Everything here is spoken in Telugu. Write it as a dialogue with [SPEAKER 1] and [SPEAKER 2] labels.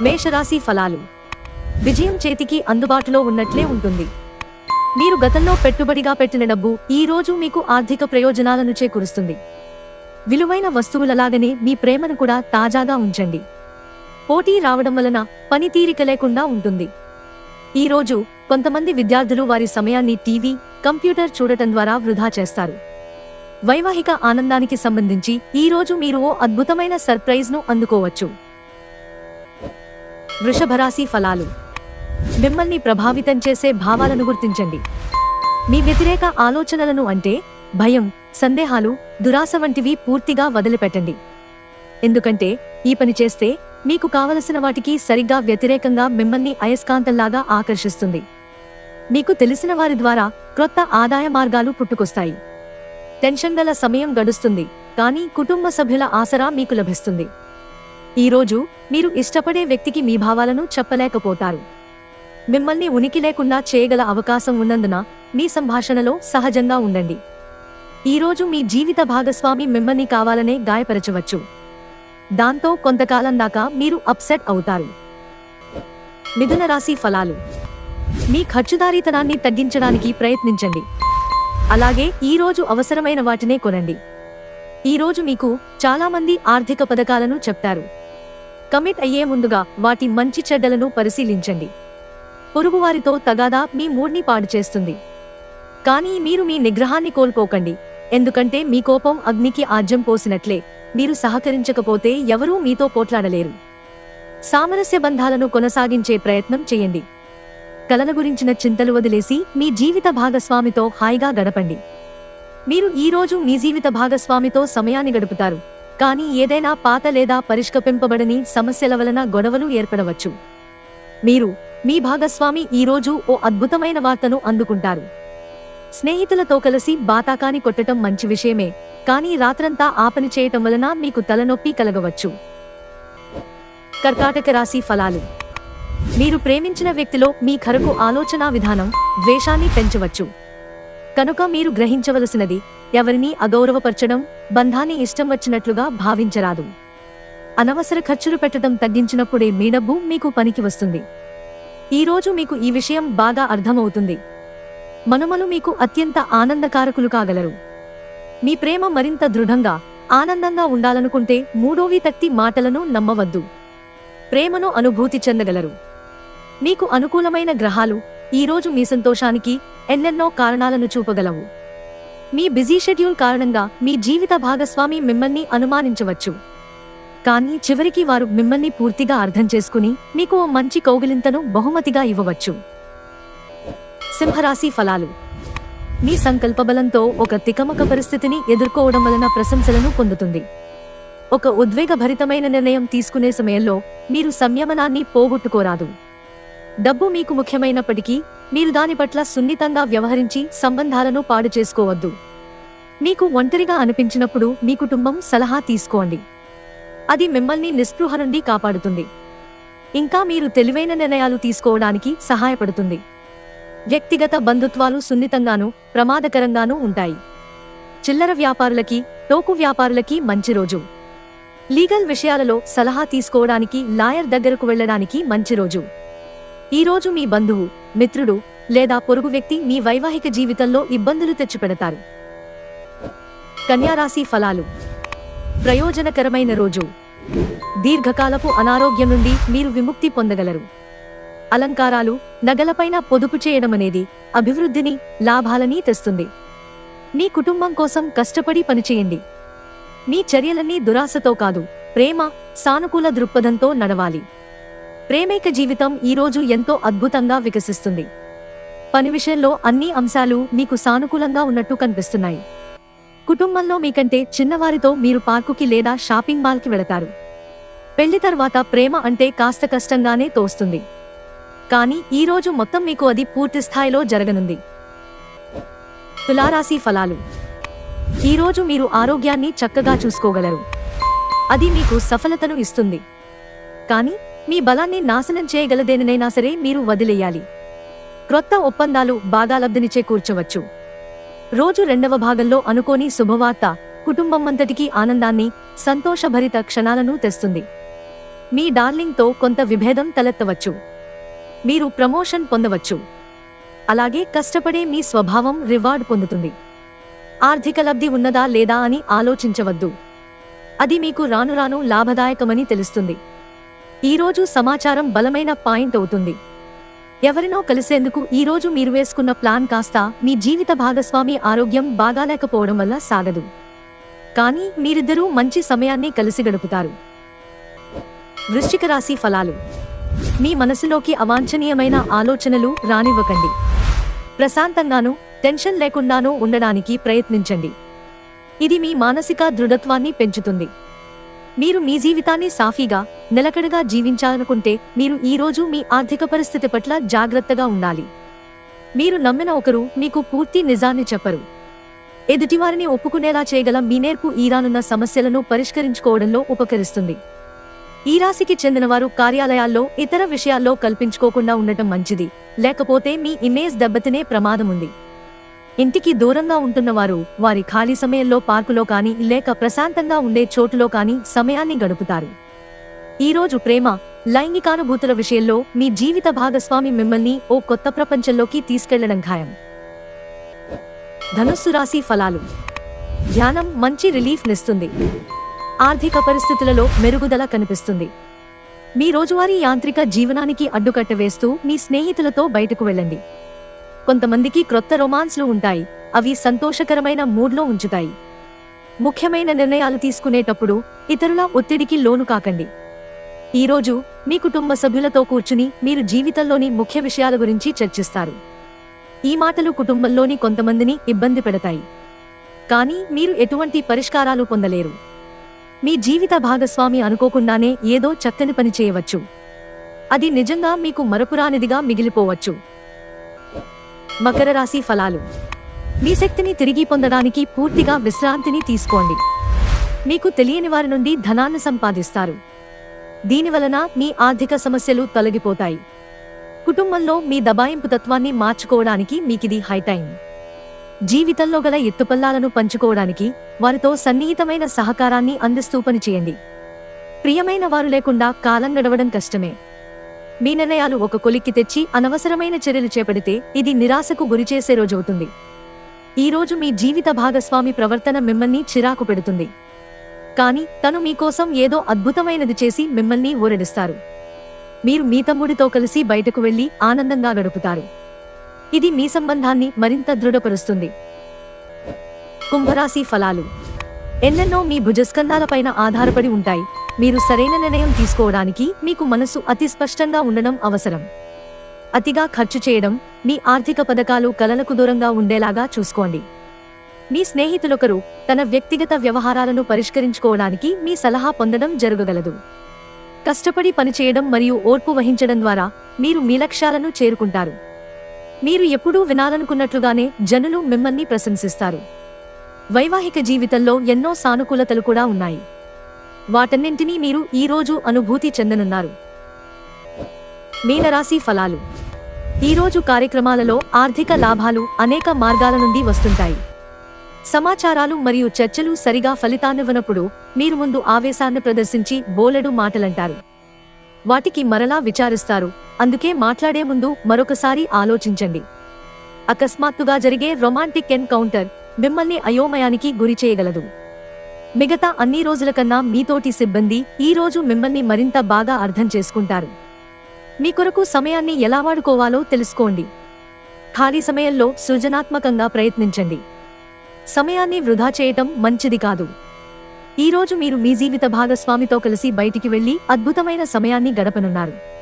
[SPEAKER 1] మేషరాశి ఫలాలు. విజయం చేతికి అందుబాటులో ఉన్నట్లే ఉంటుంది. మీరు గతంలో పెట్టుబడిగా పెట్టిన డబ్బు ఈ రోజు మీకు ఆర్థిక ప్రయోజనాలను చేకూరుస్తుంది. విలువైన వస్తువులలాగనే మీ ప్రేమను కూడా తాజాగా ఉంచండి. పోటీ రావడం వలన పనితీరిక లేకుండా ఉంటుంది. ఈ రోజు కొంతమంది విద్యార్థులు వారి సమయాన్ని టీవీ, కంప్యూటర్ చూడటం ద్వారా వృధా చేస్తారు. వైవాహిక ఆనందానికి సంబంధించి ఈ రోజు మీరు ఓ అద్భుతమైన సర్ప్రైజ్ను అందుకోవచ్చు. వృషభరాశి ఫలాలు. మిమ్మల్ని ప్రభావితం చేసే భావాలను గుర్తించండి. మీ వ్యతిరేక ఆలోచనలను అంటే భయం, సందేహాలు, దురాశ వంటివి పూర్తిగా వదిలిపెట్టండి. ఎందుకంటే ఈ పని చేస్తే మీకు కావలసిన వాటికి సరిగ్గా వ్యతిరేకంగా మిమ్మల్ని అయస్కాంతంలాగా ఆకర్షిస్తుంది. మీకు తెలిసిన వారి ద్వారా క్రొత్త ఆదాయ మార్గాలు పుట్టుకొస్తాయి. టెన్షన్ గల సమయం గడుస్తుంది, కానీ కుటుంబ సభ్యుల ఆసరా మీకు లభిస్తుంది. ఈరోజు మీరు ఇష్టపడే వ్యక్తికి మీ భావాలను చెప్పలేకపోతారు. మిమ్మల్ని ఉనికి లేకుండా చేయగల అవకాశం ఉన్నందున మీ సంభాషణలో సహజంగా ఉండండి. ఈరోజు మీ జీవిత భాగస్వామి మిమ్మల్ని కావాలనే గాయపరచవచ్చు. దాంతో కొంతకాలం దాకా మీరు అప్సెట్ అవుతారు. మిథున రాశి ఫలాలు. మీ ఖర్చుదారీతనాన్ని తగ్గించడానికి ప్రయత్నించండి. అలాగే ఈరోజు అవసరమైన వాటినే కొనండి. ఈరోజు మీకు చాలామంది ఆర్థిక పథకాలను చెప్తారు. కమిట్ అయ్యే ముందుగా వాటి మంచి చెడ్డలను పరిశీలించండి. పొరుగువారితో తగాదా మీ మూడ్ని పాడు చేస్తుంది. కానీ మీరు మీ నిగ్రహాన్ని కోల్పోకండి, ఎందుకంటే మీ కోపం అగ్నికి ఆజ్యం పోసినట్లే. మీరు సహకరించకపోతే ఎవరూ మీతో పోట్లాడలేరు. సామరస్య బంధాలను కొనసాగించే ప్రయత్నం చేయండి. కలల గురించిన చింతలు వదిలేసి మీ జీవిత భాగస్వామితో హాయిగా గడపండి. మీరు ఈరోజు మీ జీవిత భాగస్వామితో సమయాన్ని గడుపుతారు, కానీ ఏదైనా పాత లేదా పరిష్కరింపబడని సమస్యల వలన గొడవలు ఏర్పడవచ్చు. మీరు మీ భాగస్వామి ఈరోజు ఓ అద్భుతమైన వార్తను అందుకుంటారు. స్నేహితులతో కలిసి బాతాకాని కొట్టడం మంచి విషయమే, కానీ రాత్రంతా ఆ పని చేయటం వలన మీకు తలనొప్పి కలగవచ్చు. కర్కాటక రాశి ఫలాలు. మీరు ప్రేమించిన వ్యక్తిలో మీ కరకు ఆలోచనా విధానం ద్వేషాన్ని పెంచవచ్చు. కనుక మీరు గ్రహించవలసినది, ఎవరినీ అగౌరవపరచడం, బంధాన్ని ఇష్టం వచ్చినట్లుగా భావించరాదు. అనవసర ఖర్చులు పెట్టడం తగ్గించినప్పుడే మీ డబ్బు మీకు పనికి వస్తుంది. ఈరోజు మీకు ఈ విషయం బాగా అర్థమవుతుంది. మనుమలు మీకు అత్యంత ఆనందకారకులు కాగలరు. మీ ప్రేమ మరింత దృఢంగా, ఆనందంగా ఉండాలనుకుంటే మూడో వ్యక్తి మాటలను నమ్మవద్దు. ప్రేమను అనుభూతి చెందగలరు. మీకు అనుకూలమైన గ్రహాలు ఈరోజు మీ సంతోషానికి ఎన్నెన్నో కారణాలను చూపగలవు. మీ బిజీ షెడ్యూల్ కారణంగా మీ జీవిత భాగస్వామి మిమ్మల్ని అనుమానించవచ్చు, కానీ చివరికి వారు మిమ్మల్ని పూర్తిగా అర్థం చేసుకుని మీకు ఓ మంచి కౌగిలింతను బహుమతిగా ఇవ్వవచ్చు. సింహరాశి ఫలాలు. మీ సంకల్పబలంతో ఒక తికమక పరిస్థితిని ఎదుర్కోవడం వలన ప్రశంసలను పొందుతుంది. ఒక ఉద్వేగభరితమైన నిర్ణయం తీసుకునే సమయంలో మీరు సంయమనాన్ని పోగొట్టుకోరాదు. డబ్బు మీకు ముఖ్యమైనప్పటికీ మీరు దాని పట్ల సున్నితంగా వ్యవహరించి సంబంధాలను పాడు చేసుకోవద్దు. మీకు ఒంటరిగా అనిపించినప్పుడు మీ కుటుంబం సలహా తీసుకోండి. అది మిమ్మల్ని నిస్పృహ నుండి కాపాడుతుంది. ఇంకా మీరు తెలివైన నిర్ణయాలు తీసుకోవడానికి సహాయపడుతుంది. వ్యక్తిగత బంధుత్వాలు సున్నితంగానూ ప్రమాదకరంగానూ ఉంటాయి. చిల్లర వ్యాపారులకి, టోకు వ్యాపారులకి మంచి రోజు. లీగల్ విషయాలలో సలహా తీసుకోవడానికి లాయర్ దగ్గరకు వెళ్లడానికి మంచి రోజు. ఈరోజు మీ బంధువు, మిత్రుడు లేదా పొరుగు వ్యక్తి మీ వైవాహిక జీవితంలో ఇబ్బందులు తెచ్చిపెడతారు. కన్యారాశి ఫలాలు. ప్రయోజనకరమైన రోజు. దీర్ఘకాలపు అనారోగ్యం నుండి మీరు విముక్తి పొందగలరు. అలంకారాలు, నగలపైన పొదుపు చేయడమనేది అభివృద్ధిని, లాభాలని తెస్తుంది. మీ కుటుంబం కోసం కష్టపడి పనిచేయండి. మీ చర్యలన్నీ దురాశతో కాదు, ప్రేమ, సానుకూల దృక్పథంతో నడవాలి. ప్రేమైక జీవితం ఈరోజు ఎంతో అద్భుతంగా వికసిస్తుంది. పని విషయంలో అన్ని అంశాలు మీకు సానుకూలంగా ఉన్నట్టు కనిపిస్తున్నాయి. కుటుంబంలో మీకంటే చిన్నవారితో మీరు పార్కుకి లేదా షాపింగ్ మాల్కి వెళతారు. పెళ్లి తర్వాత ప్రేమ అంటే కాస్త కష్టంగానే తోస్తుంది, కానీ ఈరోజు మొత్తం మీకు అది పూర్తి స్థాయిలో జరగనుంది. తులారాశి ఫలాలు. ఈరోజు మీరు ఆరోగ్యాన్ని చక్కగా చూసుకోగలరు. అది మీకు సఫలతను ఇస్తుంది, కానీ మీ బలాన్ని నాశనం చేయగలదేనైనా సరే మీరు వదిలేయాలి. క్రొత్త ఒప్పందాలు బాగా లబ్ధిని చేకూర్చవచ్చు. రోజు రెండవ భాగంలో అనుకోని శుభవార్త కుటుంబం అంతటికీ ఆనందాన్ని, సంతోషభరిత క్షణాలను తెస్తుంది. మీ డార్లింగ్తో కొంత విభేదం తలెత్తవచ్చు. మీరు ప్రమోషన్ పొందవచ్చు. అలాగే కష్టపడే మీ స్వభావం రివార్డ్ పొందుతుంది. ఆర్థిక లబ్ధి ఉన్నదా లేదా అని ఆలోచించవద్దు. అది మీకు రాను రాను లాభదాయకమని తెలుస్తుంది. ఈరోజు సమాచారం బలమైన పాయింట్ అవుతుంది. ఎవరినో కలిసేందుకు ఈరోజు మీరు వేసుకున్న ప్లాన్ కాస్త మీ జీవిత భాగస్వామి ఆరోగ్యం బాగాలేకపోవడం వల్ల సాగదు. కానీ మీరిద్దరూ మంచి సమయాన్ని కలిసి గడుపుతారు. వృశ్చిక రాశి ఫలాలు. మీ మనసులోకి అవాంఛనీయమైన ఆలోచనలు రానివ్వకండి. ప్రశాంతంగానూ టెన్షన్ లేకుండానూ ఉండడానికి ప్రయత్నించండి. ఇది మీ మానసిక దృఢత్వాన్ని పెంచుతుంది. మీరు మీ జీవితాన్ని సాఫీగా, నిలకడగా జీవించాలనుకుంటే మీరు ఈరోజు మీ ఆర్థిక పరిస్థితి పట్ల జాగ్రత్తగా ఉండాలి. మీరు నమ్మిన ఒకరు మీకు పూర్తి నిజాన్ని చెప్పరు. ఎదుటివారిని ఒప్పుకునేలా చేయగల మీ నేర్పు ఈ రానున్న సమస్యలను పరిష్కరించుకోవడంలో ఉపకరిస్తుంది. ఈ రాశికి చెందినవారు కార్యాలయాల్లో ఇతర విషయాల్లో కల్పించుకోకుండా ఉండటం మంచిది, లేకపోతే మీ ఇమేజ్ దెబ్బతినే ప్రమాదముంది. ఇంటికి దూరంగా ఉంటున్నవారు వారి ఖాళీ సమయంలో పార్కులో కానీ లేక ప్రశాంతంగా ఉండే చోటులో కానీ సమయాన్ని గడుపుతారు. ఈరోజు ప్రేమ, లైంగికానుభూతుల విషయంలో మీ జీవిత భాగస్వామి మిమ్మల్ని ఓ కొత్త ప్రపంచంలోకి తీసుకెళ్లడం ఖాయం. ధనుస్సు రాశి ఫలాలు. ధ్యానం మంచి రిలీఫ్ నిస్తుంది. ఆర్థిక పరిస్థితులలో మెరుగుదల కనిపిస్తుంది. మీ రోజువారీ యాంత్రిక జీవనానికి అడ్డుకట్ట వేస్తూ మీ స్నేహితులతో బయటకు వెళ్ళండి. కొంతమందికి క్రొత్త రొమాన్స్లు ఉంటాయి. అవి సంతోషకరమైన మూడ్లో ఉంచుతాయి. ముఖ్యమైన నిర్ణయాలు తీసుకునేటప్పుడు ఇతరుల ఒత్తిడికి లోను కాకండి. ఈరోజు మీ కుటుంబ సభ్యులతో కూర్చుని మీరు జీవితంలోని ముఖ్య విషయాల గురించి చర్చిస్తారు. ఈ మాటలు కుటుంబంలోని కొంతమందిని ఇబ్బంది పెడతాయి. కానీ మీరు ఎటువంటి పరిష్కారాలు పొందలేరు. మీ జీవిత భాగస్వామి అనుకోకుండానే ఏదో చక్కని పని చేయవచ్చు. అది నిజంగా మీకు మరపురానిదిగా మిగిలిపోవచ్చు. మకర రాశి ఫలాలు. మీ శక్తిని తిరిగి పొందడానికి పూర్తిగా విశ్రాంతిని తీసుకోండి. మీకు తెలియని వారి నుండి ధనాన్ని సంపాదిస్తారు. దీనివలన మీ ఆర్థిక సమస్యలు తొలగిపోతాయి. కుటుంబంలో మీ దబాయింపు తత్వాన్ని మార్చుకోవడానికి మీకిది హైటైం. జీవితంలో గల ఎత్తుపల్లాలను పంచుకోవడానికి వారితో సన్నిహితమైన సహకారాన్ని అందిస్తూ పనిచేయండి. ప్రియమైన వారు లేకుండా కాలం గడవడం కష్టమే. మీ నిర్ణయాలు ఒక కొలిక్కి తెచ్చి అనవసరమైన చర్యలు చేపడితే ఇది నిరాశకు గురిచేసే రోజవుతుంది. ఈరోజు మీ జీవిత భాగస్వామి ప్రవర్తన మిమ్మల్ని చిరాకు పెడుతుంది. కానీ తను మీకోసం ఏదో అద్భుతమైనది చేసి మిమ్మల్ని ఊరడిస్తారు. మీరు మీ తమ్ముడితో కలిసి బయటకు వెళ్లి ఆనందంగా గడుపుతారు. ఇది మీ సంబంధాన్ని మరింత దృఢపరుస్తుంది. కుంభరాశి ఫలాలు. ఎన్నెన్నో మీ భుజస్కంధాలపైన ఆధారపడి ఉంటాయి. మీరు సరైన నిర్ణయం తీసుకోవడానికి మీకు మనసు అతి స్పష్టంగా ఉండడం అవసరం. అతిగా ఖర్చు చేయడం, మీ ఆర్థిక పథకాలు కలలకు దూరంగా ఉండేలాగా చూసుకోండి. మీ స్నేహితులొకరు తన వ్యక్తిగత వ్యవహారాలను పరిష్కరించుకోవడానికి మీ సలహా పొందడం జరగగలదు. కష్టపడి పనిచేయడం మరియు ఓర్పు వహించడం ద్వారా మీరు మీ లక్ష్యాలను చేరుకుంటారు. మీరు ఎప్పుడూ వినాలనుకున్నట్లుగానే జనులు మిమ్మల్ని ప్రశంసిస్తారు. వైవాహిక జీవితంలో ఎన్నో సానుకూలతలు కూడా ఉన్నాయి. వాటన్నింటినీ మీరు ఈరోజు అనుభూతి చెందనున్నారు. మీనరాశి ఫలాలు. ఈరోజు కార్యక్రమాలలో ఆర్థిక లాభాలు అనేక మార్గాల నుండి వస్తుంటాయి. సమాచారాలు మరియు చర్చలు సరిగా ఫలితాన్నివ్వనప్పుడు మీరు ముందు ఆవేశాన్ని ప్రదర్శించి బోలెడు మాటలంటారు. వాటికి మరలా విచారిస్తారు. అందుకే మాట్లాడే ముందు మరొకసారి ఆలోచించండి. అకస్మాత్తుగా జరిగే రొమాంటిక్ ఎన్కౌంటర్ మిమ్మల్ని అయోమయానికి గురిచేయగలదు. మిగతా అన్ని రోజుల కన్నా మీతోటి సిబ్బంది ఈ రోజు మిమ్మల్ని మరింత బాగా అర్థం చేసుకుంటారు. మీ కొరకు సమయాన్ని ఎలా వాడుకోవాలో తెలుసుకోండి. ఖాళీ సమయంలో సృజనాత్మకంగా ప్రయత్నించండి. సమయాన్ని వృధా చేయటం మంచిది కాదు. ఈరోజు మీరు మీ జీవిత భాగస్వామితో కలిసి బయటికి వెళ్లి అద్భుతమైన సమయాన్ని గడపనున్నారు.